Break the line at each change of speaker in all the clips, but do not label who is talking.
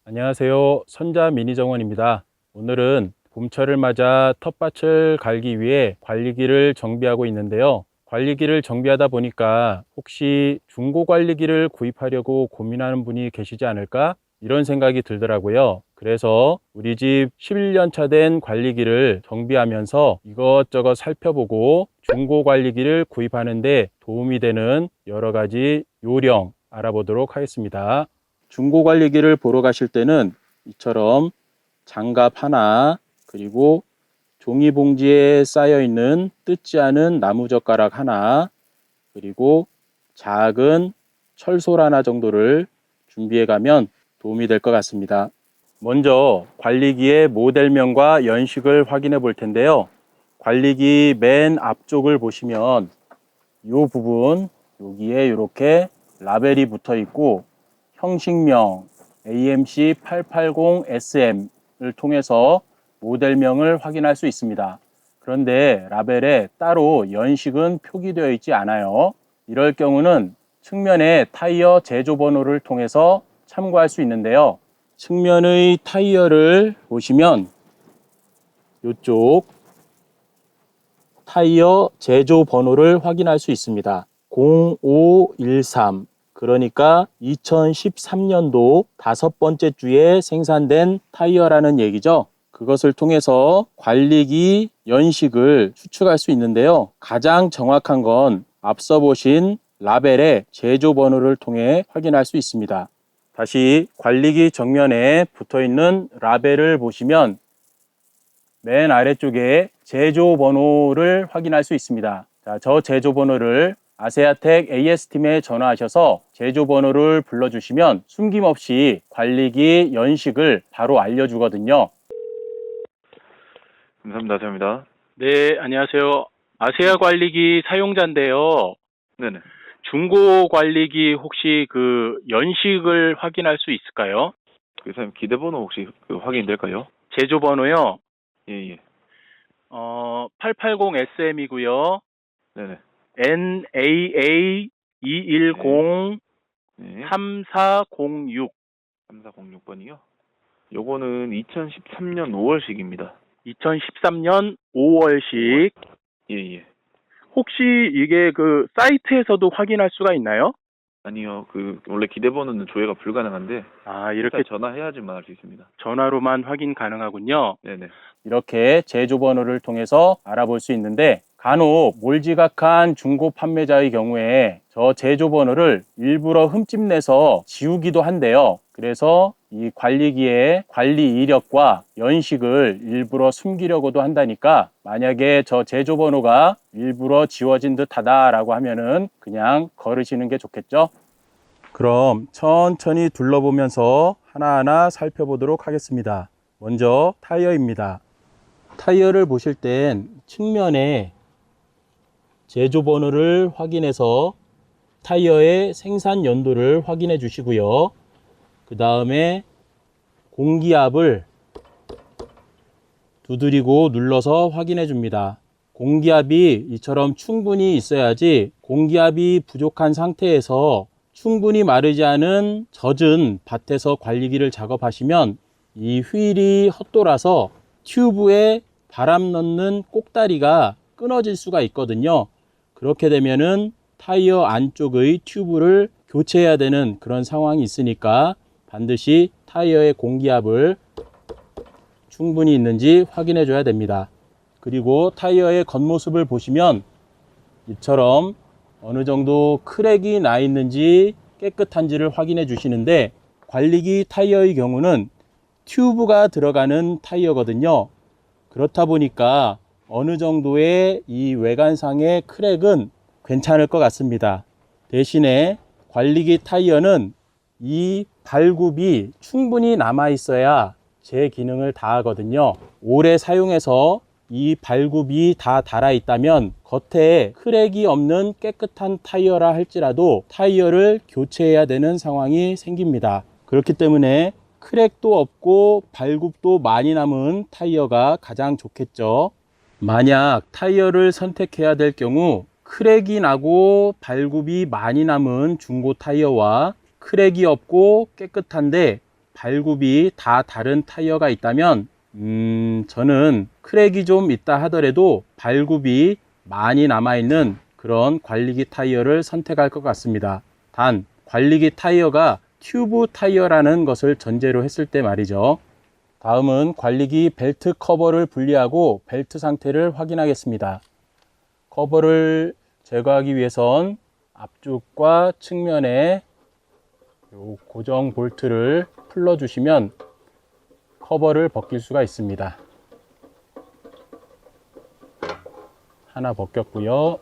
안녕하세요. 선자 미니정원입니다. 오늘은 봄철을 맞아 텃밭을 갈기 위해 관리기를 정비하고 있는데요. 관리기를 정비하다 보니까 혹시 중고 관리기를 구입하려고 고민하는 분이 계시지 않을까? 이런 생각이 들더라고요. 그래서 우리 집 11년 차 된 관리기를 정비하면서 이것저것 살펴보고 중고 관리기를 구입하는데 도움이 되는 여러 가지 요령 알아보도록 하겠습니다. 중고 관리기를 보러 가실 때는 이처럼 장갑 하나, 그리고 종이봉지에 쌓여 있는 뜯지 않은 나무젓가락 하나, 그리고 작은 철솔 하나 정도를 준비해 가면 도움이 될 것 같습니다. 먼저 관리기의 모델명과 연식을 확인해 볼 텐데요. 관리기 맨 앞쪽을 보시면 이 부분, 여기에 이렇게 라벨이 붙어 있고 형식명 AMC 880SM을 통해서 모델명을 확인할 수 있습니다. 그런데 라벨에 따로 연식은 표기되어 있지 않아요. 이럴 경우는 측면의 타이어 제조 번호를 통해서 참고할 수 있는데요. 측면의 타이어를 보시면 이쪽 타이어 제조 번호를 확인할 수 있습니다. 0513, 그러니까 2013년도 5번째 주에 생산된 타이어라는 얘기죠. 그것을 통해서 관리기 연식을 추측할 수 있는데요. 가장 정확한 건 앞서 보신 라벨의 제조 번호를 통해 확인할 수 있습니다. 다시 관리기 정면에 붙어 있는 라벨을 보시면 맨 아래쪽에 제조 번호를 확인할 수 있습니다. 자, 저 제조 번호를 아세아텍 AS팀에 전화하셔서 제조 번호를 불러주시면 숨김없이 관리기 연식을 바로 알려주거든요.
감사합니다.
네, 안녕하세요. 아세아 관리기 사용자인데요.
네네.
중고 관리기 혹시 그 연식을 확인할 수 있을까요?
그 사장님 기대번호 혹시 확인될까요?
제조 번호요.
예.
880SM이고요.
네네.
NAA 210
네.
3406.
3406번이요. 요거는 2013년 5월식입니다.
2013년 5월식.
예.
혹시 이게 그 사이트에서도 확인할 수가 있나요?
아니요. 원래 기대번호는 조회가 불가능한데
이렇게
전화해야지만 할 수 있습니다.
전화로만 확인 가능하군요.
네네.
이렇게 제조 번호를 통해서 알아볼 수 있는데 간혹 몰지각한 중고 판매자의 경우에 저 제조 번호를 일부러 흠집내서 지우기도 한대요. 그래서 이 관리기의 관리 이력과 연식을 일부러 숨기려고도 한다니까 만약에 저 제조 번호가 일부러 지워진 듯 하다라고 하면은 그냥 걸으시는 게 좋겠죠? 그럼 천천히 둘러보면서 하나하나 살펴보도록 하겠습니다. 먼저 타이어입니다. 타이어를 보실 땐 측면에 제조 번호를 확인해서 타이어의 생산 연도를 확인해 주시고요. 그 다음에 공기압을 두드리고 눌러서 확인해 줍니다. 공기압이 이처럼 충분히 있어야지 공기압이 부족한 상태에서 충분히 마르지 않은 젖은 밭에서 관리기를 작업하시면 이 휠이 헛돌아서 튜브에 바람 넣는 꼭다리가 끊어질 수가 있거든요. 그렇게 되면은 타이어 안쪽의 튜브를 교체해야 되는 그런 상황이 있으니까 반드시 타이어의 공기압을 충분히 있는지 확인해 줘야 됩니다. 그리고 타이어의 겉모습을 보시면 이처럼 어느 정도 크랙이 나 있는지 깨끗한지를 확인해 주시는데 관리기 타이어의 경우는 튜브가 들어가는 타이어거든요. 그렇다 보니까 어느 정도의 이 외관상의 크랙은 괜찮을 것 같습니다. 대신에 관리기 타이어는 이 발굽이 충분히 남아 있어야 제 기능을 다하거든요. 오래 사용해서 이 발굽이 다 닳아 있다면 겉에 크랙이 없는 깨끗한 타이어라 할지라도 타이어를 교체해야 되는 상황이 생깁니다. 그렇기 때문에 크랙도 없고 발굽도 많이 남은 타이어가 가장 좋겠죠. 만약 타이어를 선택해야 될 경우 크랙이 나고 발굽이 많이 남은 중고 타이어와 크랙이 없고 깨끗한데 발굽이 다 다른 타이어가 있다면 저는 크랙이 좀 있다 하더라도 발굽이 많이 남아있는 그런 관리기 타이어를 선택할 것 같습니다. 단 관리기 타이어가 튜브 타이어라는 것을 전제로 했을 때 말이죠. 다음은 관리기 벨트 커버를 분리하고 벨트 상태를 확인하겠습니다. 커버를 제거하기 위해선 앞쪽과 측면에 요 고정 볼트를 풀러 주시면 커버를 벗길 수가 있습니다. 하나 벗겼고요.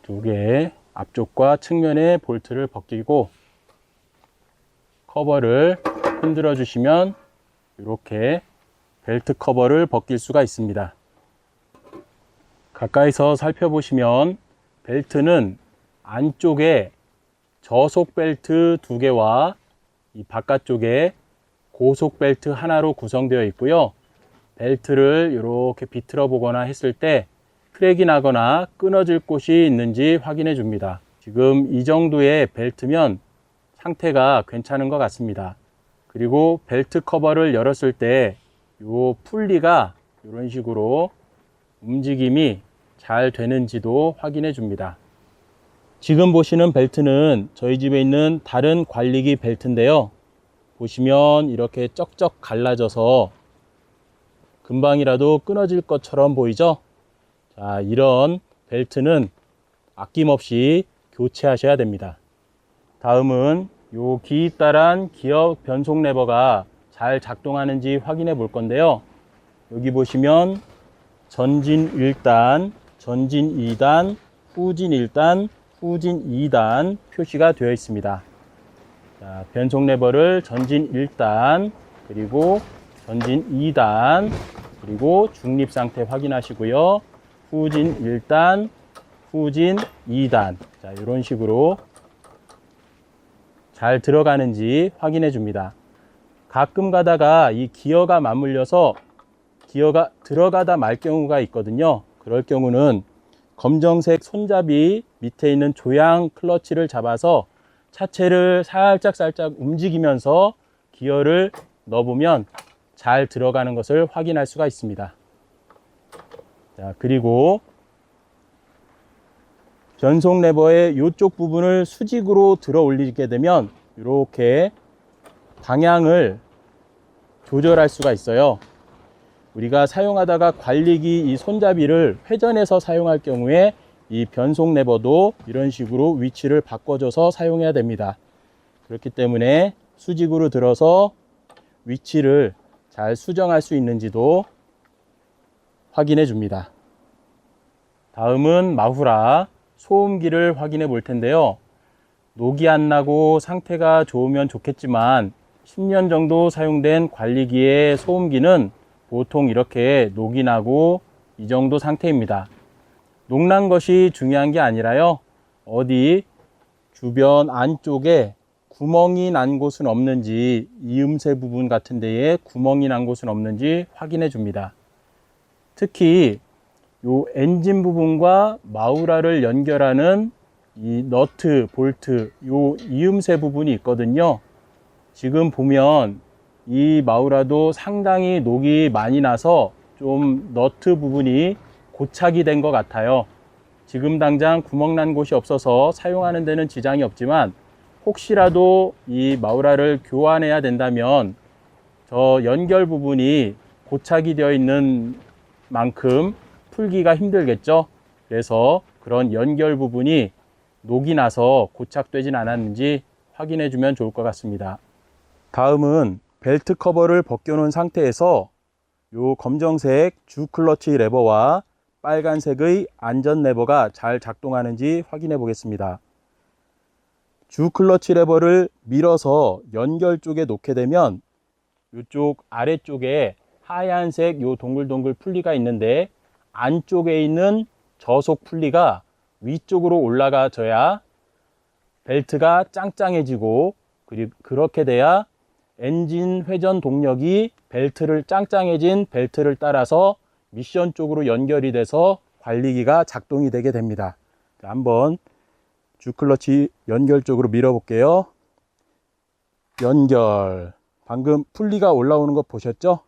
두 개 앞쪽과 측면에 볼트를 벗기고 커버를 흔들어 주시면 이렇게 벨트 커버를 벗길 수가 있습니다. 가까이서 살펴보시면 벨트는 안쪽에 저속 벨트 두 개와 이 바깥쪽에 고속 벨트 하나로 구성되어 있고요. 벨트를 이렇게 비틀어 보거나 했을 때 크랙이 나거나 끊어질 곳이 있는지 확인해 줍니다. 지금 이 정도의 벨트면 상태가 괜찮은 것 같습니다. 그리고 벨트 커버를 열었을 때 이 풀리가 이런 식으로 움직임이 잘 되는지도 확인해 줍니다. 지금 보시는 벨트는 저희 집에 있는 다른 관리기 벨트인데요. 보시면 이렇게 쩍쩍 갈라져서 금방이라도 끊어질 것처럼 보이죠? 자, 이런 벨트는 아낌없이 교체하셔야 됩니다. 다음은 요 기입다란 기어 변속 레버가 잘 작동하는지 확인해 볼 건데요. 여기 보시면 전진 1단, 전진 2단, 후진 1단, 후진 2단 표시가 되어 있습니다. 자, 변속 레버를 전진 1단, 그리고 전진 2단, 그리고 중립 상태 확인하시고요. 후진 1단, 후진 2단. 자, 이런 식으로 잘 들어가는지 확인해 줍니다. 가끔 가다가 이 기어가 맞물려서 기어가 들어가다 말 경우가 있거든요. 그럴 경우는 검정색 손잡이 밑에 있는 조향 클러치를 잡아서 차체를 살짝 움직이면서 기어를 넣어보면 잘 들어가는 것을 확인할 수가 있습니다. 자, 그리고 변속 레버의 이쪽 부분을 수직으로 들어 올리게 되면 이렇게 방향을 조절할 수가 있어요. 우리가 사용하다가 관리기 이 손잡이를 회전해서 사용할 경우에 이 변속 레버도 이런 식으로 위치를 바꿔줘서 사용해야 됩니다. 그렇기 때문에 수직으로 들어서 위치를 잘 수정할 수 있는지도 확인해 줍니다. 다음은 마후라 소음기를 확인해 볼 텐데요. 녹이 안 나고 상태가 좋으면 좋겠지만 10년 정도 사용된 관리기의 소음기는 보통 이렇게 녹이 나고 이 정도 상태입니다. 녹난 것이 중요한 게 아니라요. 어디 주변 안쪽에 구멍이 난 곳은 없는지, 이음새 부분 같은 데에 구멍이 난 곳은 없는지 확인해 줍니다. 특히 요 엔진 부분과 마우라를 연결하는 이 너트, 볼트, 요 이음새 부분이 있거든요. 지금 보면 이 마우라도 상당히 녹이 많이 나서 좀 너트 부분이 고착이 된 것 같아요. 지금 당장 구멍 난 곳이 없어서 사용하는 데는 지장이 없지만 혹시라도 이 마우라를 교환해야 된다면 저 연결 부분이 고착이 되어 있는 만큼 풀기가 힘들겠죠. 그래서 그런 연결 부분이 녹이 나서 고착되진 않았는지 확인해 주면 좋을 것 같습니다. 다음은 벨트 커버를 벗겨 놓은 상태에서 요 검정색 주 클러치 레버와 빨간색의 안전 레버가 잘 작동하는지 확인해 보겠습니다. 주 클러치 레버를 밀어서 연결 쪽에 놓게 되면 이쪽 아래쪽에 하얀색 요 동글동글 풀리가 있는데 안쪽에 있는 저속 풀리가 위쪽으로 올라가줘야 벨트가 짱짱해지고 그리고 그렇게 돼야 엔진 회전 동력이 벨트를 짱짱해진 벨트를 따라서 미션 쪽으로 연결이 돼서 관리기가 작동이 되게 됩니다. 한번 주클러치 연결 쪽으로 밀어 볼게요. 연결. 방금 풀리가 올라오는 거 보셨죠?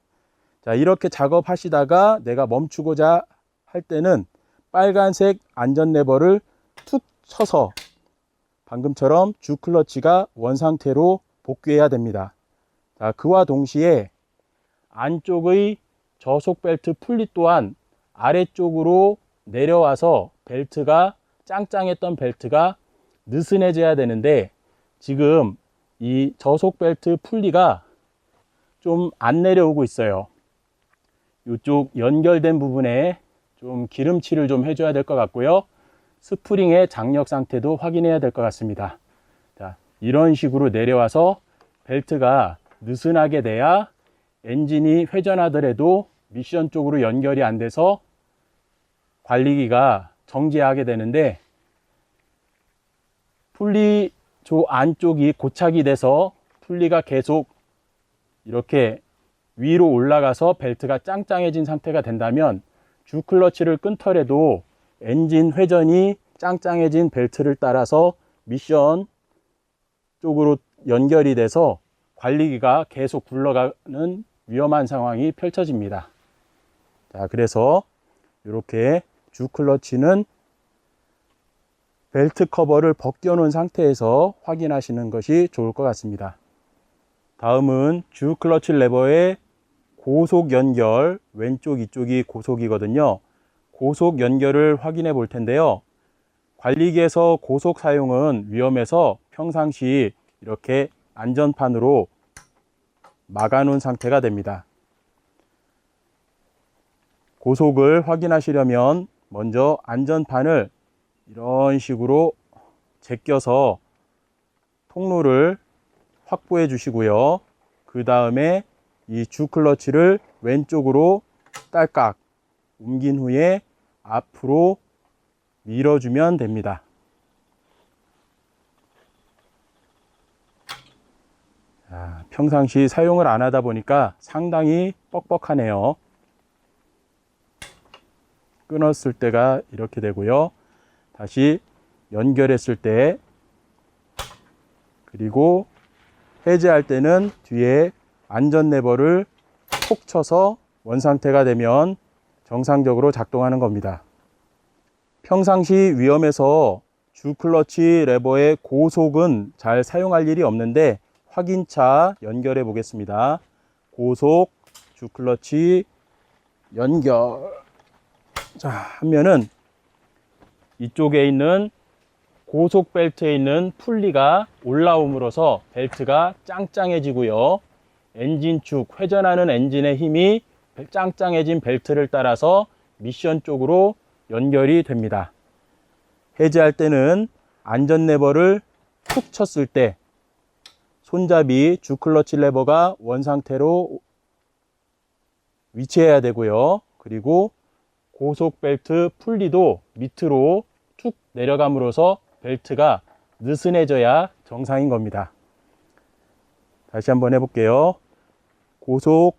자, 이렇게 작업하시다가 내가 멈추고자 할 때는 빨간색 안전 레버를 툭 쳐서 방금처럼 주클러치가 원상태로 복귀해야 됩니다. 자, 그와 동시에 안쪽의 저속 벨트 풀리 또한 아래쪽으로 내려와서 벨트가 짱짱했던 벨트가 느슨해져야 되는데, 지금 이 저속 벨트 풀리가 좀 안 내려오고 있어요. 이쪽 연결된 부분에 좀 기름칠을 좀 해줘야 될 것 같고요. 스프링의 장력 상태도 확인해야 될 것 같습니다. 자, 이런 식으로 내려와서 벨트가 느슨하게 돼야 엔진이 회전하더라도 미션 쪽으로 연결이 안 돼서 관리기가 정지하게 되는데, 풀리 조 안쪽이 고착이 돼서 풀리가 계속 이렇게 위로 올라가서 벨트가 짱짱해진 상태가 된다면 주클러치를 끊더라도 엔진 회전이 짱짱해진 벨트를 따라서 미션 쪽으로 연결이 돼서 관리기가 계속 굴러가는 위험한 상황이 펼쳐집니다. 자, 그래서 이렇게 주클러치는 벨트 커버를 벗겨 놓은 상태에서 확인하시는 것이 좋을 것 같습니다. 다음은 주클러치 레버의 고속 연결, 왼쪽 이쪽이 고속이거든요. 고속 연결을 확인해 볼 텐데요. 관리기에서 고속 사용은 위험해서 평상시 이렇게 안전판으로 막아 놓은 상태가 됩니다. 고속을 확인하시려면 먼저 안전판을 이런 식으로 제껴서 통로를 확보해 주시고요. 그 다음에 이 주클러치를 왼쪽으로 딸깍 옮긴 후에 앞으로 밀어주면 됩니다. 자, 평상시 사용을 안 하다 보니까 상당히 뻑뻑하네요. 끊었을 때가 이렇게 되고요. 다시 연결했을 때, 그리고 해제할 때는 뒤에 안전 레버를 톡 쳐서 원상태가 되면 정상적으로 작동하는 겁니다. 평상시 위험해서 주클러치 레버의 고속은 잘 사용할 일이 없는데 확인차 연결해 보겠습니다. 고속 주클러치 연결. 자, 하면은 이쪽에 있는 고속 벨트에 있는 풀리가 올라옴으로써 벨트가 짱짱해지고요. 엔진 축, 회전하는 엔진의 힘이 짱짱해진 벨트를 따라서 미션 쪽으로 연결이 됩니다. 해제할 때는 안전 레버를 툭 쳤을 때 손잡이 주클러치 레버가 원상태로 위치해야 되고요. 그리고 고속 벨트 풀리도 밑으로 툭 내려감으로써 벨트가 느슨해져야 정상인 겁니다. 다시 한번 해볼게요. 고속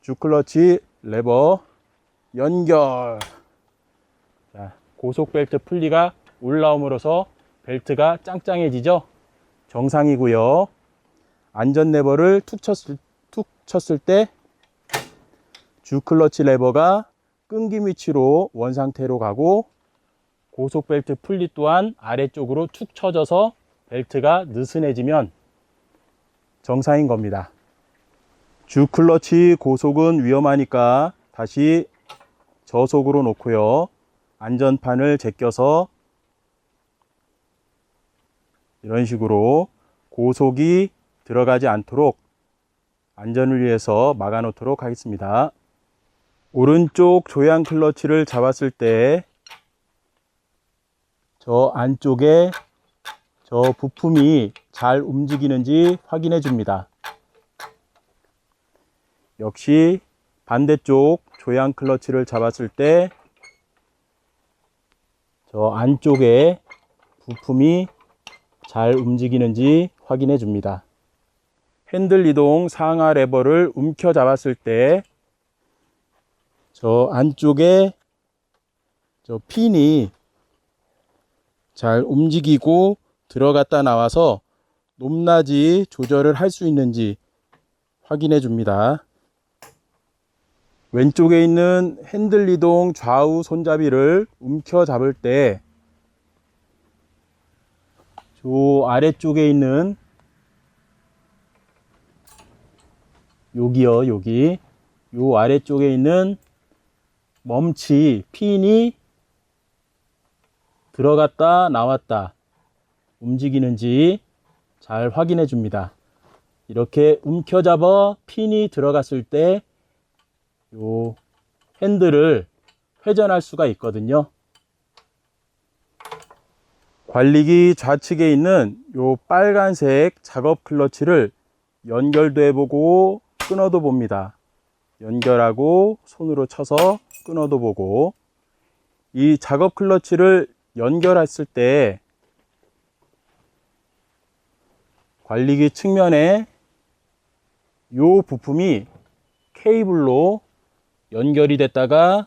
주클러치 레버 연결. 자, 고속 벨트 풀리가 올라옴으로써 벨트가 짱짱해지죠? 정상이고요. 안전 레버를 툭 쳤을 때 주클러치 레버가 끊김 위치로 원상태로 가고, 고속 벨트 풀리 또한 아래쪽으로 툭 쳐져서 벨트가 느슨해지면 정상인 겁니다. 주클러치 고속은 위험하니까 다시 저속으로 놓고요. 안전판을 제껴서 이런 식으로 고속이 들어가지 않도록 안전을 위해서 막아 놓도록 하겠습니다. 오른쪽 조향 클러치를 잡았을 때 저 안쪽에 저 부품이 잘 움직이는지 확인해 줍니다. 역시 반대쪽 조향 클러치를 잡았을 때 저 안쪽에 부품이 잘 움직이는지 확인해 줍니다. 핸들 이동 상하 레버를 움켜 잡았을 때 저 안쪽에 저 핀이 잘 움직이고 들어갔다 나와서 높낮이 조절을 할 수 있는지 확인해 줍니다. 왼쪽에 있는 핸들 이동 좌우 손잡이를 움켜 잡을 때 저 아래쪽에 있는 여기요, 여기 요 아래쪽에 있는 멈치 핀이 들어갔다 나왔다 움직이는지 잘 확인해 줍니다. 이렇게 움켜잡아 핀이 들어갔을 때 요 핸들을 회전할 수가 있거든요. 관리기 좌측에 있는 요 빨간색 작업 클러치를 연결도 해보고 끊어도 봅니다. 연결하고 손으로 쳐서 끊어도 보고, 이 작업 클러치를 연결했을 때 관리기 측면에 요 부품이 케이블로 연결이 됐다가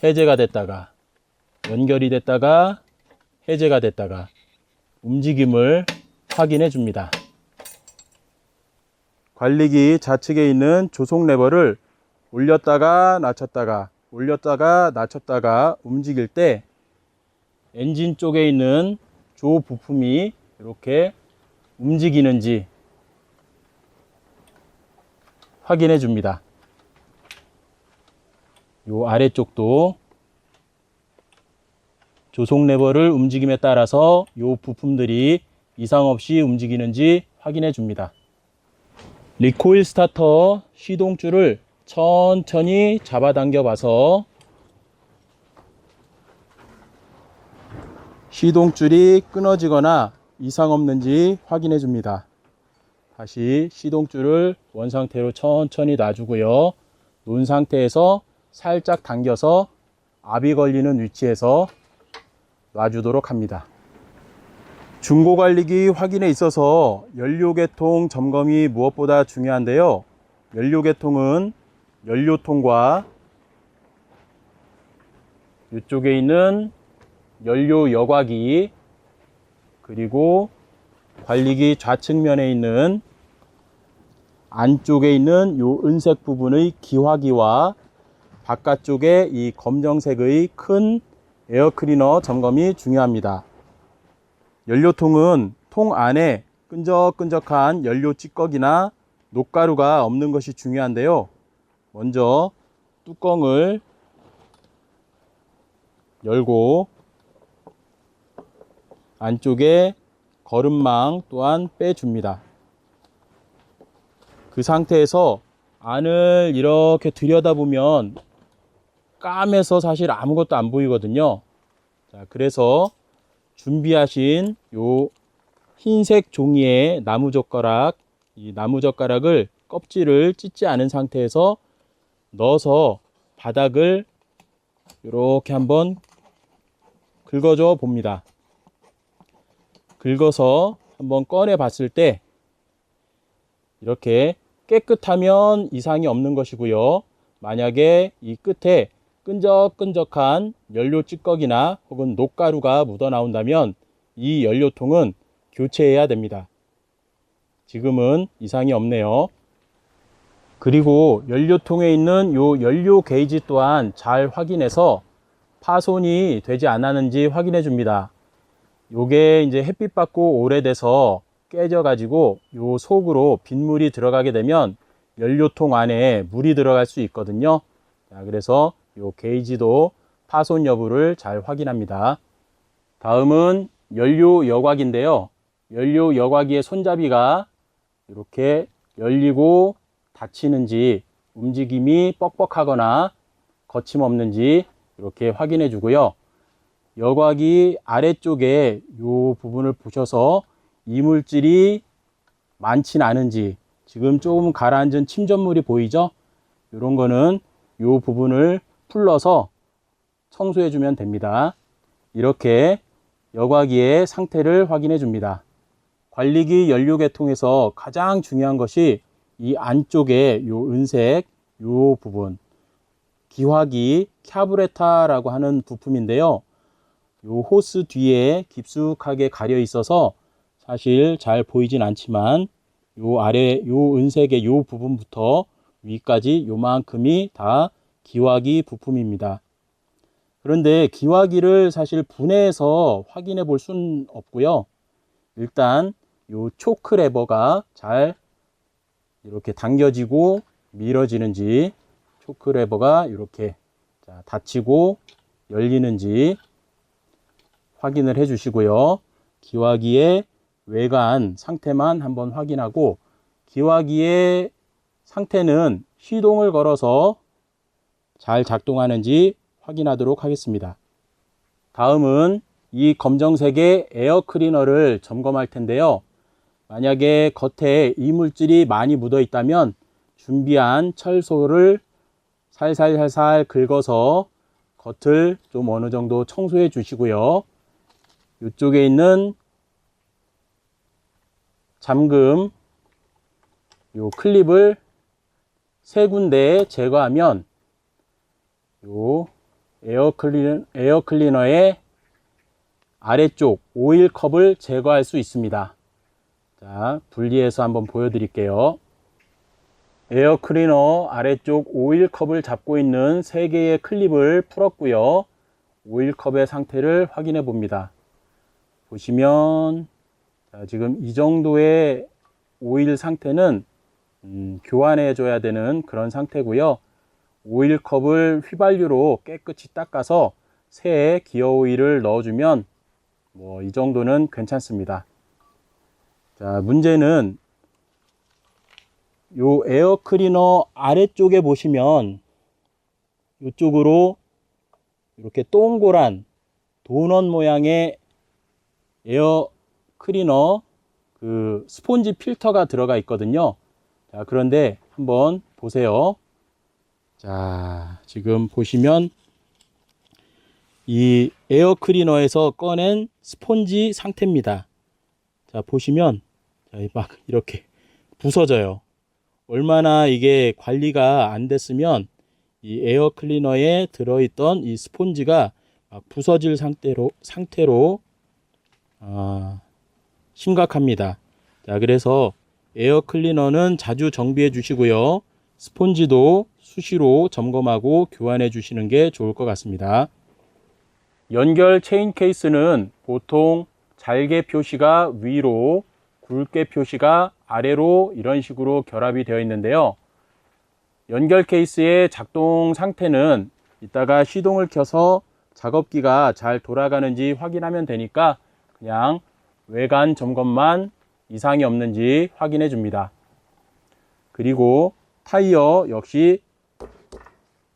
해제가 됐다가 연결이 됐다가 해제가 됐다가 움직임을 확인해 줍니다. 관리기 좌측에 있는 조속 레버를 올렸다가 낮췄다가 올렸다가 낮췄다가 움직일 때 엔진 쪽에 있는 조 부품이 이렇게 움직이는지 확인해 줍니다. 요 아래쪽도 조속 레버를 움직임에 따라서 요 부품들이 이상 없이 움직이는지 확인해 줍니다. 리코일 스타터 시동줄을 천천히 잡아당겨 봐서 시동줄이 끊어지거나 이상 없는지 확인해 줍니다. 다시 시동줄을 원상태로 천천히 놔주고요. 놓은 상태에서 살짝 당겨서 압이 걸리는 위치에서 놔주도록 합니다. 중고관리기 확인에 있어서 연료계통 점검이 무엇보다 중요한데요. 연료계통은 연료통과 이쪽에 있는 연료 여과기, 그리고 관리기 좌측면에 있는 안쪽에 있는 요 은색 부분의 기화기와 바깥쪽에 이 검정색의 큰 에어클리너 점검이 중요합니다. 연료통은 통 안에 끈적끈적한 연료 찌꺼기나 녹가루가 없는 것이 중요한데요. 먼저 뚜껑을 열고 안쪽에 거름망 또한 빼줍니다. 그 상태에서 안을 이렇게 들여다보면 까매서 사실 아무것도 안 보이거든요. 자, 그래서 준비하신 요 흰색 종이의 나무젓가락, 이 나무젓가락을 껍질을 찢지 않은 상태에서 넣어서 바닥을 이렇게 한번 긁어줘 봅니다. 긁어서 한번 꺼내 봤을 때 이렇게 깨끗하면 이상이 없는 것이고요. 만약에 이 끝에 끈적끈적한 연료 찌꺼기나 혹은 녹가루가 묻어 나온다면 이 연료통은 교체해야 됩니다. 지금은 이상이 없네요. 그리고 연료통에 있는 요 연료 게이지 또한 잘 확인해서 파손이 되지 않았는지 확인해 줍니다. 요게 이제 햇빛 받고 오래돼서 깨져 가지고 요 속으로 빗물이 들어가게 되면 연료통 안에 물이 들어갈 수 있거든요. 자, 그래서 요 게이지도 파손 여부를 잘 확인합니다. 다음은 연료 여과기인데요. 연료 여과기의 손잡이가 이렇게 열리고 닫히는지, 움직임이 뻑뻑하거나 거침없는지 이렇게 확인해 주고요. 여과기 아래쪽에 이 부분을 보셔서 이물질이 많진 않은지, 지금 조금 가라앉은 침전물이 보이죠? 이런 거는 이 부분을 풀러서 청소해 주면 됩니다. 이렇게 여과기의 상태를 확인해 줍니다. 관리기 연료계통에서 가장 중요한 것이 이 안쪽에 이 은색 이 부분, 기화기 캬브레타라고 하는 부품인데요. 요 호스 뒤에 깊숙하게 가려 있어서 사실 잘 보이진 않지만 요 아래 요 은색의 요 부분부터 위까지 요만큼이 다 기화기 부품입니다. 그런데 기화기를 사실 분해해서 확인해 볼 수는 없고요. 일단 요 초크 레버가 잘 이렇게 당겨지고 밀어지는지, 초크 레버가 이렇게 닫히고 열리는지 확인을 해 주시고요. 기화기의 외관 상태만 한번 확인하고, 기화기의 상태는 시동을 걸어서 잘 작동하는지 확인하도록 하겠습니다. 다음은 이 검정색의 에어 클리너를 점검할 텐데요. 만약에 겉에 이물질이 많이 묻어 있다면 준비한 철소를 살살살살 긁어서 겉을 좀 어느 정도 청소해 주시고요. 이쪽에 있는 잠금 요 클립을 세 군데 제거하면 요 에어 클리너의 아래쪽 오일 컵을 제거할 수 있습니다. 자, 분리해서 한번 보여드릴게요. 에어 클리너 아래쪽 오일 컵을 잡고 있는 세 개의 클립을 풀었고요. 오일 컵의 상태를 확인해 봅니다. 보시면 지금 이 정도의 오일 상태는 교환해 줘야 되는 그런 상태고요. 오일 컵을 휘발유로 깨끗이 닦아서 새 기어 오일을 넣어주면 뭐 이 정도는 괜찮습니다. 자, 문제는 요 에어 클리너 아래쪽에 보시면 이쪽으로 이렇게 동그란 도넛 모양의 에어 클리너 그 스폰지 필터가 들어가 있거든요. 자, 그런데 한번 보세요. 자, 지금 보시면 이 에어 클리너에서 꺼낸 스폰지 상태입니다. 자, 보시면 막 이렇게 부서져요. 얼마나 이게 관리가 안 됐으면 이 에어 클리너에 들어있던 이 스폰지가 막 부서질 상태로 심각합니다. 자, 그래서 에어 클리너는 자주 정비해 주시고요. 스폰지도 수시로 점검하고 교환해 주시는 게 좋을 것 같습니다. 연결 체인 케이스는 보통 잘게 표시가 위로, 굵게 표시가 아래로 이런 식으로 결합이 되어 있는데요. 연결 케이스의 작동 상태는 이따가 시동을 켜서 작업기가 잘 돌아가는지 확인하면 되니까 그냥 외관 점검만 이상이 없는지 확인해 줍니다. 그리고 타이어 역시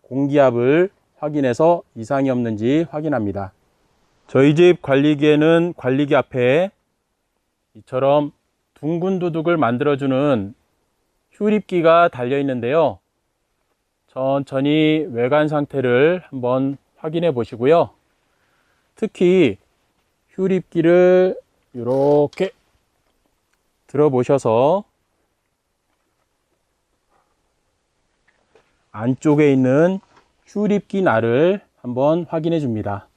공기압을 확인해서 이상이 없는지 확인합니다. 저희 집 관리기에는 관리기 앞에 이처럼 둥근 도둑을 만들어주는 휴립기가 달려 있는데요. 천천히 외관 상태를 한번 확인해 보시고요. 특히 휴립기를 이렇게 들어보셔서 안쪽에 있는 휴립기 날을 한번 확인해 줍니다.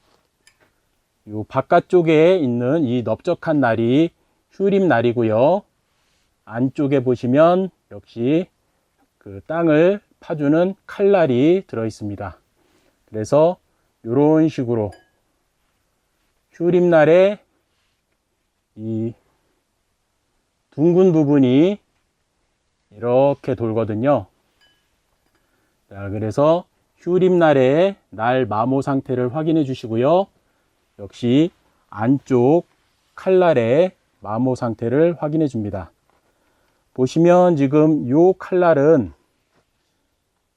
이 바깥쪽에 있는 이 넓적한 날이 휴립 날이고요. 안쪽에 보시면 역시 그 땅을 파주는 칼날이 들어 있습니다. 그래서 이런 식으로 휴립 날에 이 둥근 부분이 이렇게 돌거든요. 자, 그래서 휴립날의 날 마모 상태를 확인해 주시고요. 역시 안쪽 칼날의 마모 상태를 확인해 줍니다. 보시면 지금 이 칼날은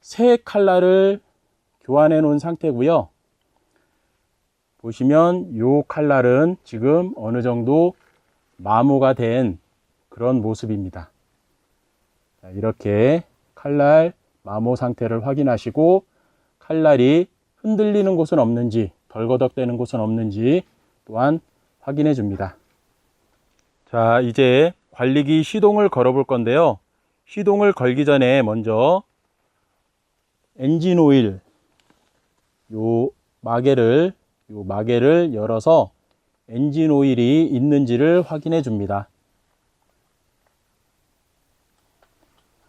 새 칼날을 교환해 놓은 상태고요. 보시면 이 칼날은 지금 어느 정도 마모가 된 그런 모습입니다. 자, 이렇게 칼날 마모 상태를 확인하시고 칼날이 흔들리는 곳은 없는지 덜거덕대는 곳은 없는지 또한 확인해 줍니다. 자, 이제 관리기 시동을 걸어 볼 건데요. 시동을 걸기 전에 먼저 엔진 오일 요 마개를 요 마개를 열어서 엔진 오일이 있는지를 확인해 줍니다.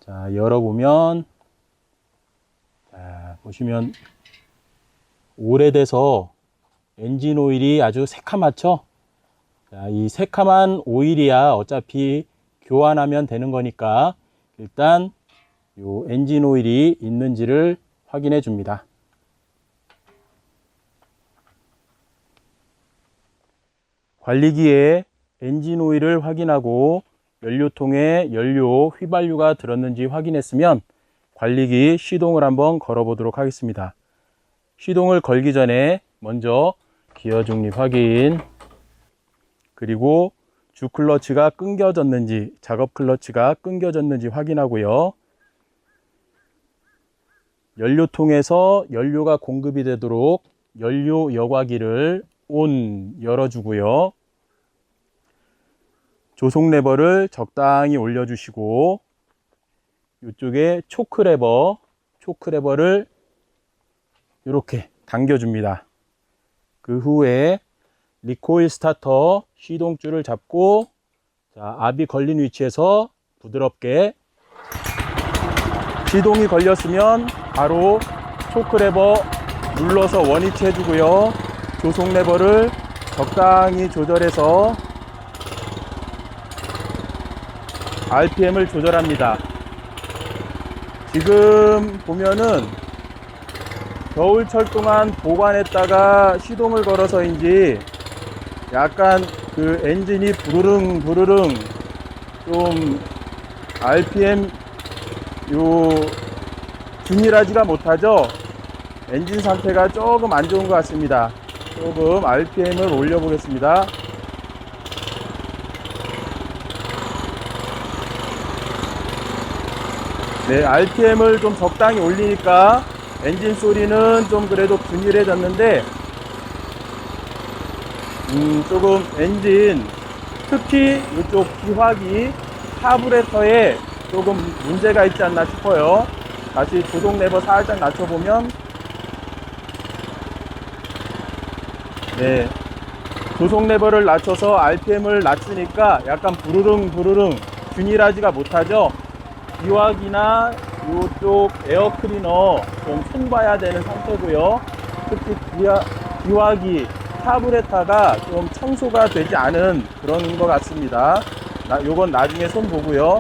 자, 열어보면, 자, 보시면 오래돼서 엔진 오일이 아주 새카맣죠? 자, 이 새카만 오일이야 어차피 교환하면 되는 거니까 일단 요 엔진 오일이 있는지를 확인해 줍니다. 관리기에 엔진 오일을 확인하고 연료통에 연료 휘발유가 들었는지 확인했으면 관리기 시동을 한번 걸어 보도록 하겠습니다. 시동을 걸기 전에 먼저 기어 중립 확인, 그리고 주 클러치가 끊겨졌는지, 작업 클러치가 끊겨졌는지 확인하고요. 연료통에서 연료가 공급이 되도록 연료 여과기를 ON 열어주고요. 조속 레버를 적당히 올려주시고 이쪽에 초크 레버를 이렇게 당겨줍니다. 그 후에 리코일 스타터 시동줄을 잡고, 자, 압이 걸린 위치에서 부드럽게, 시동이 걸렸으면 바로 초크 레버 눌러서 원위치 해주고요. 조속 레버를 적당히 조절해서 RPM을 조절합니다. 지금 보면은 겨울철 동안 보관했다가 시동을 걸어서인지 약간 그 엔진이 부르릉 좀 RPM 균일하지가 못하죠. 엔진 상태가 조금 안 좋은 것 같습니다. 조금 RPM을 올려 보겠습니다. 네, RPM을 좀 적당히 올리니까 엔진 소리는 좀 그래도 균일해졌는데, 조금 엔진, 특히 이쪽 기화기 카부레터에 조금 문제가 있지 않나 싶어요. 다시 조속 레버 살짝 낮춰보면, 네, 조속 레버를 낮춰서 RPM을 낮추니까 약간 부르릉 균일하지가 못하죠. 기화기나 이쪽 에어 클리너 좀 손봐야 되는 상태고요. 특히 기화기 카부레터가 좀 청소가 되지 않은 그런 것 같습니다. 요건 나중에 손 보고요.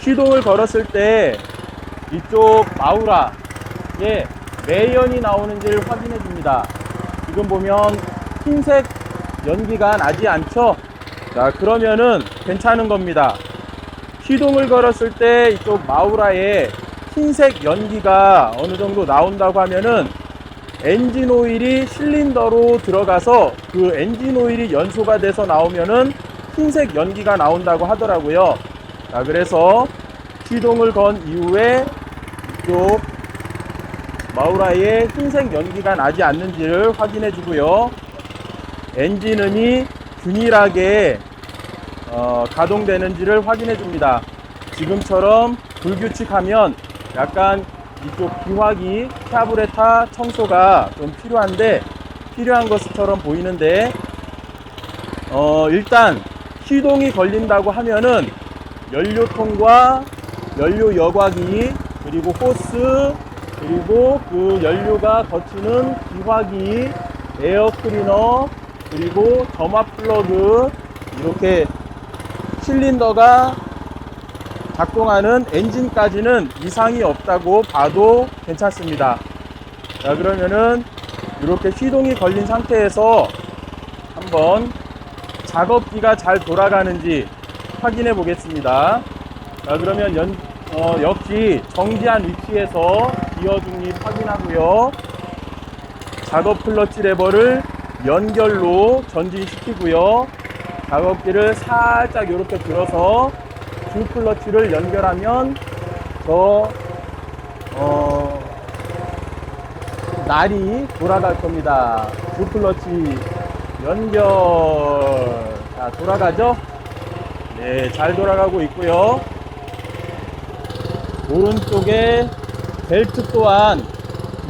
시동을 걸었을 때 이쪽 마우라에 매연이 나오는지를 확인해 줍니다. 지금 보면 흰색 연기가 나지 않죠? 자, 그러면은 괜찮은 겁니다. 시동을 걸었을 때 이쪽 마우라에 흰색 연기가 어느 정도 나온다고 하면은 엔진 오일이 실린더로 들어가서 그 엔진 오일이 연소가 돼서 나오면은 흰색 연기가 나온다고 하더라고요. 자, 그래서 시동을 건 이후에 이쪽 마우라에 흰색 연기가 나지 않는지를 확인해 주고요. 엔진음이 균일하게 가동되는지를 확인해 줍니다. 지금처럼 불규칙하면 약간 이쪽 기화기 카부레터 청소가 좀 필요한 것처럼 보이는데, 일단 시동이 걸린다고 하면은 연료통과 연료 여과기, 그리고 호스, 그리고 그 연료가 거치는 기화기, 에어 클리너, 그리고 점압 플러그, 이렇게 실린더가 작동하는 엔진까지는 이상이 없다고 봐도 괜찮습니다. 자, 그러면은 이렇게 시동이 걸린 상태에서 한번 작업기가 잘 돌아가는지 확인해 보겠습니다. 자, 그러면 역시 정지한 위치에서 기어 중립 확인하고요. 작업 클러치 레버를 연결로 전진시키고요. 작업기를 살짝 이렇게 들어서 주 클러치를 연결하면 날이 돌아갈 겁니다. 주 클러치 연결. 자, 돌아가죠? 네, 잘 돌아가고 있고요. 오른쪽에 벨트 또한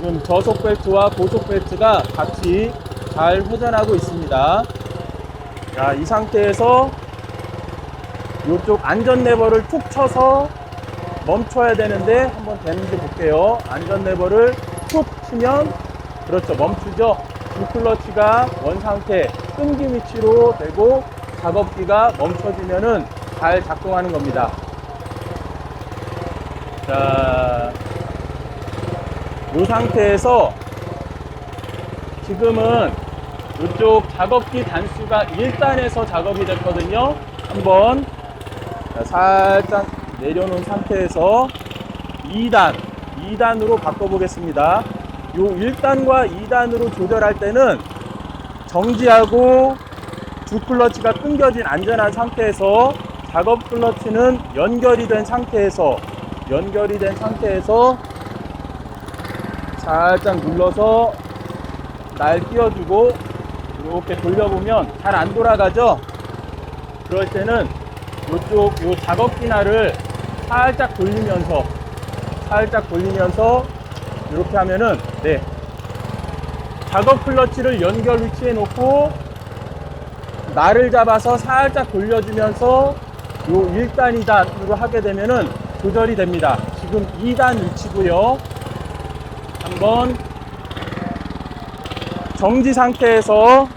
지금 저속 벨트와 고속 벨트가 같이 잘 회전하고 있습니다. 자, 이 상태에서 이쪽 안전 레버를 툭 쳐서 멈춰야 되는데 한번 되는지 볼게요. 안전 레버를 툭 치면 그렇죠, 멈추죠. 주클러치가 원상태 끊기 위치로 되고 작업기가 멈춰지면은 잘 작동하는 겁니다. 자, 이 상태에서 지금은 이쪽 작업기 단수가 1단에서 작업이 됐거든요. 한번 살짝 내려놓은 상태에서 2단으로 바꿔보겠습니다. 요 1단과 2단으로 조절할 때는 정지하고 주클러치가 끊겨진 안전한 상태에서 작업 클러치는 연결이 된 상태에서 살짝 눌러서 날 띄워주고 이렇게 돌려보면 잘 안 돌아가죠. 그럴 때는 이쪽 요 작업기 날을 살짝 돌리면서 이렇게 하면은 작업 클러치를 연결 위치에 놓고 날을 잡아서 살짝 돌려주면서 요 1단, 2단으로 하게 되면은 조절이 됩니다. 지금 2단 위치고요. 한번 정지 상태에서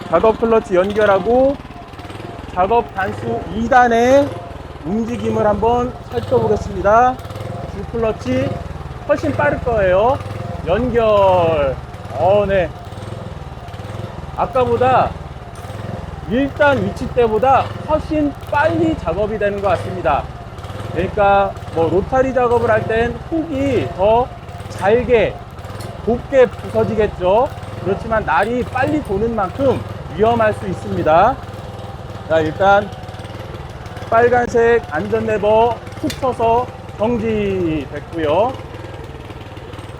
작업 클러치 연결하고 작업 단수 2단의 움직임을 한번 살펴보겠습니다. 주 클러치 훨씬 빠를 거예요. 연결. 네. 아까보다 1단 위치 때보다 훨씬 빨리 작업이 되는 것 같습니다. 그러니까 뭐 로타리 작업을 할 땐 훅이 더 잘게 곱게 부서지겠죠. 그렇지만 날이 빨리 도는 만큼 위험할 수 있습니다. 자, 일단 빨간색 안전 레버 툭 쳐서 정지 됐고요.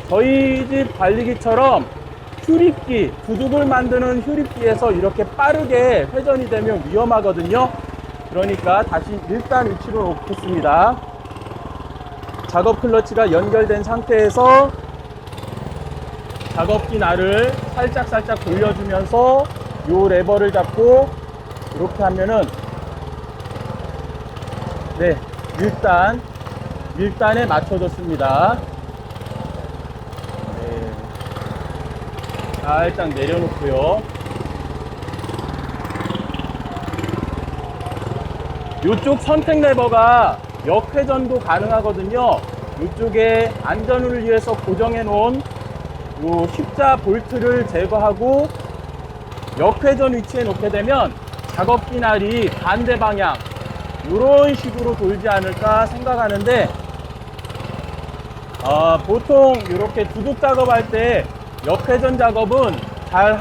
저희 집 관리기처럼 휴립기, 두둑을 만드는 휴립기에서 이렇게 빠르게 회전이 되면 위험하거든요. 그러니까 다시 1단 위치로 놓겠습니다. 작업 클러치가 연결된 상태에서 작업기 날을 살짝 돌려주면서 요 레버를 잡고 이렇게 하면은 1단에 맞춰졌습니다. 살짝 내려놓고요. 이쪽 선택 레버가 역회전도 가능하거든요. 이쪽에 안전을 위해서 고정해 놓은 요 십자 볼트를 제거하고 역회전 위치에 놓게 되면 작업기 날이 반대 방향 이런 식으로 돌지 않을까 생각하는데, 보통 이렇게 두둑 작업할 때 역회전 작업은 잘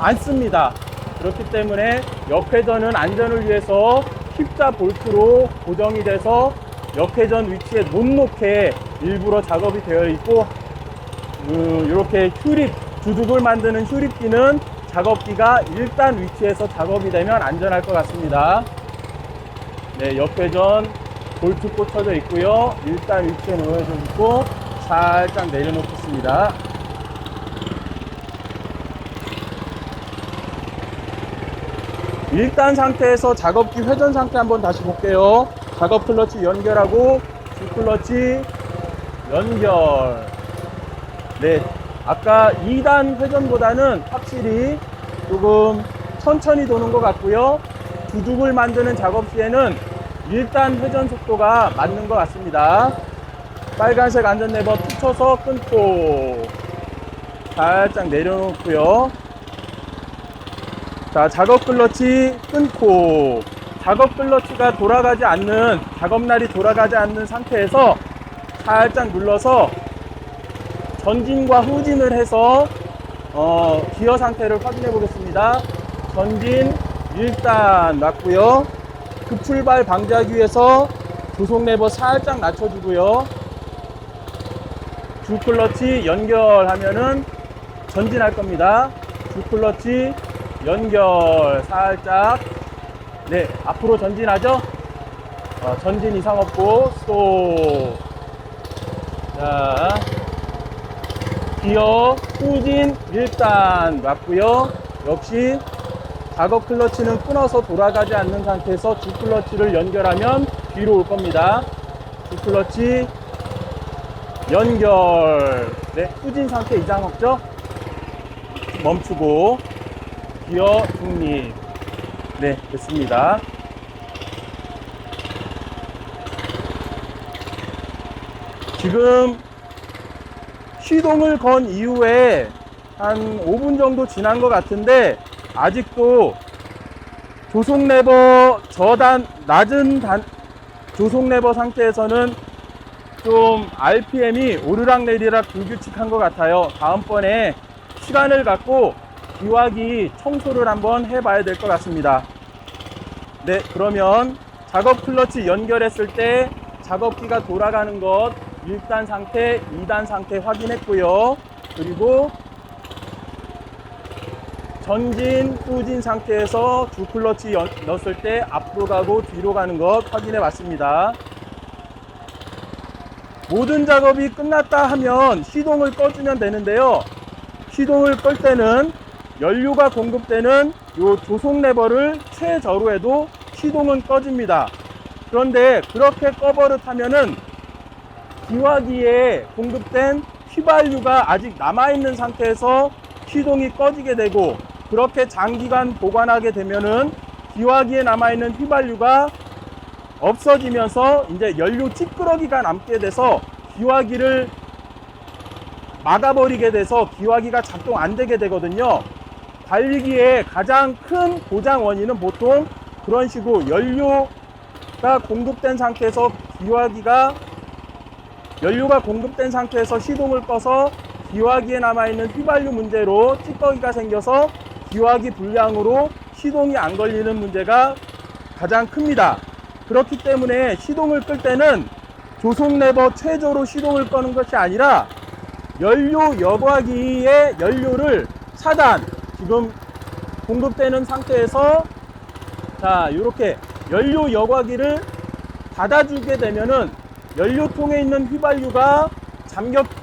안 씁니다. 그렇기 때문에 역회전은 안전을 위해서 십자 볼트로 고정이 돼서 역회전 위치에 못 놓게 일부러 작업이 되어 있고, 이렇게 두둑을 만드는 휴립기는 작업기가 1단 위치에서 작업이 되면 안전할 것 같습니다. 네, 역회전 볼트 꽂혀져 있고요. 1단 위치에 놓여져 있고 살짝 내려놓겠습니다. 일단 상태에서 작업기 회전 상태 한번 다시 볼게요. 작업 클러치 연결하고 주 클러치 연결. 네, 아까 2단 회전보다는 확실히 조금 천천히 도는 것 같고요. 두둑을 만드는 작업 시에는 1단 회전 속도가 맞는 것 같습니다. 빨간색 안전 레버 툭 쳐서 끊고 살짝 내려놓고요. 자, 작업 클러치 끊고, 작업 클러치가 돌아가지 않는, 작업날이 돌아가지 않는 상태에서 살짝 눌러서 전진과 후진을 해서 기어 상태를 확인해 보겠습니다. 전진 1단 맞고요. 급출발 방지하기 위해서 조속 레버 살짝 낮춰주고요. 주 클러치 연결하면은 전진할 겁니다. 주 클러치 연결 살짝, 네, 앞으로 전진하죠. 전진 이상 없고 스톱. 자, 기어 후진 1단 맞고요. 역시 작업 클러치는 끊어서 돌아가지 않는 상태에서 주 클러치를 연결하면 뒤로 올 겁니다. 주 클러치 연결. 네, 후진 상태 이상 없죠? 멈추고 기어 중립. 네, 됐습니다. 지금 시동을 건 이후에 한 5분 정도 지난 것 같은데 아직도 조속 레버 저단 낮은 조속 레버 상태에서는 좀 RPM이 오르락내리락 불규칙한 것 같아요. 다음번에 시간을 갖고 기화기 청소를 한번 해봐야 될 것 같습니다. 네, 그러면 작업 클러치 연결했을 때 작업기가 돌아가는 것 1단 상태, 2단 상태 확인했고요. 그리고 전진, 후진 상태에서 주 클러치 넣었을 때 앞으로 가고 뒤로 가는 것 확인해 봤습니다. 모든 작업이 끝났다 하면 시동을 꺼주면 되는데요. 시동을 끌 때는 연료가 공급되는 이 조속 레버를 최저로 시동은 꺼집니다. 그런데 그렇게 꺼버릇하면은 기화기에 공급된 휘발유가 아직 남아있는 상태에서 시동이 꺼지게 되고, 그렇게 장기간 보관하게 되면은 기화기에 남아있는 휘발유가 없어지면서 이제 연료 찌끄러기가 남게 돼서 기화기를 막아버리게 돼서 기화기가 작동 안 되게 되거든요. 관리기의 가장 큰 고장 원인은 보통 그런 식으로 연료가 공급된 상태에서 연료가 공급된 상태에서 시동을 꺼서 기화기에 남아있는 휘발유 문제로 찌꺼기가 생겨서 기화기 불량으로 시동이 안 걸리는 문제가 가장 큽니다. 그렇기 때문에 시동을 끌 때는 조속 레버 최저로 시동을 꺼는 것이 아니라 연료 여과기의 연료를 차단, 지금 공급되는 상태에서 자, 이렇게 연료 여과기를 닫아주게 되면은 연료통에 있는 휘발유가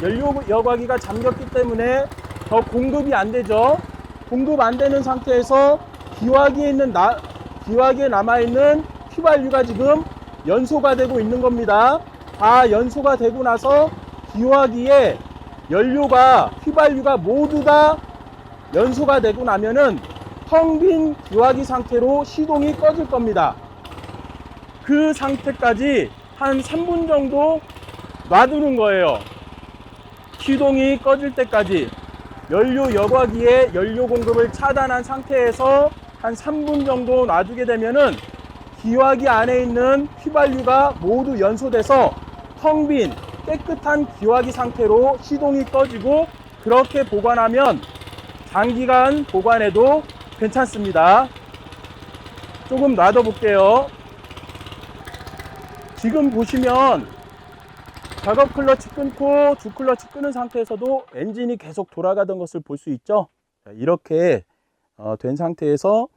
연료 여과기가 잠겼기 때문에 더 공급이 안 되죠. 공급 안 되는 상태에서 기화기에 남아있는 휘발유가 지금 연소가 되고 있는 겁니다. 다 연소가 되고 나서 기화기에 휘발유가 모두 다 연소가 되고 나면은 텅 빈 기화기 상태로 시동이 꺼질 겁니다. 그 상태까지 한 3분 정도 놔두는 거예요. 시동이 꺼질 때까지 연료 여과기에 연료 공급을 차단한 상태에서 한 3분 정도 놔두게 되면은 기화기 안에 있는 휘발유가 모두 연소돼서 텅 빈 깨끗한 기화기 상태로 시동이 꺼지고, 그렇게 보관하면 장기간 보관해도 괜찮습니다. 조금 놔둬 볼게요. 지금 보시면 작업 클러치 끊고 주 클러치 끄는 상태에서도 엔진이 계속 돌아가던 것을 볼 수 있죠. 이렇게 된 상태에서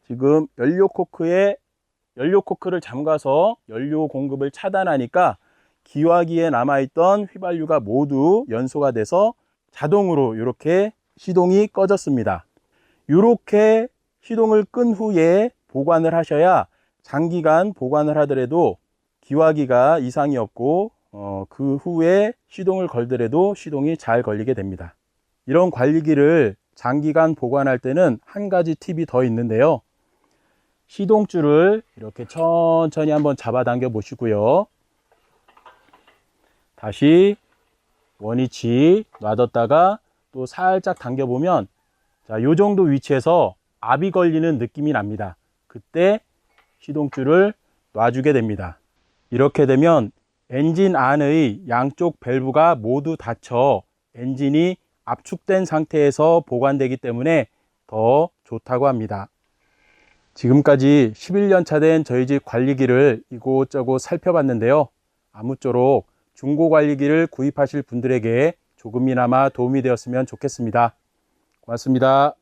지금 연료 코크를 잠가서 연료 공급을 차단하니까 기화기에 남아있던 휘발유가 모두 연소가 돼서 자동으로 이렇게 시동이 꺼졌습니다. 이렇게 시동을 끈 후에 보관을 하셔야 장기간 보관을 하더라도 기화기가 이상이 없고 그 후에 시동을 걸더라도 시동이 잘 걸리게 됩니다. 이런 관리기를 장기간 보관할 때는 한 가지 팁이 더 있는데요. 시동줄을 이렇게 천천히 한번 잡아 당겨 보시고요. 다시 원위치 놔뒀다가 또 살짝 당겨 보면 자, 요 정도 위치에서 압이 걸리는 느낌이 납니다. 그때 시동줄을 놔주게 됩니다. 이렇게 되면 엔진 안의 양쪽 밸브가 모두 닫혀 엔진이 압축된 상태에서 보관되기 때문에 더 좋다고 합니다. 지금까지 11년 차 된 저희 집 관리기를 이곳저곳 살펴봤는데요. 아무쪼록 중고 관리기를 구입하실 분들에게 조금이나마 도움이 되었으면 좋겠습니다. 고맙습니다.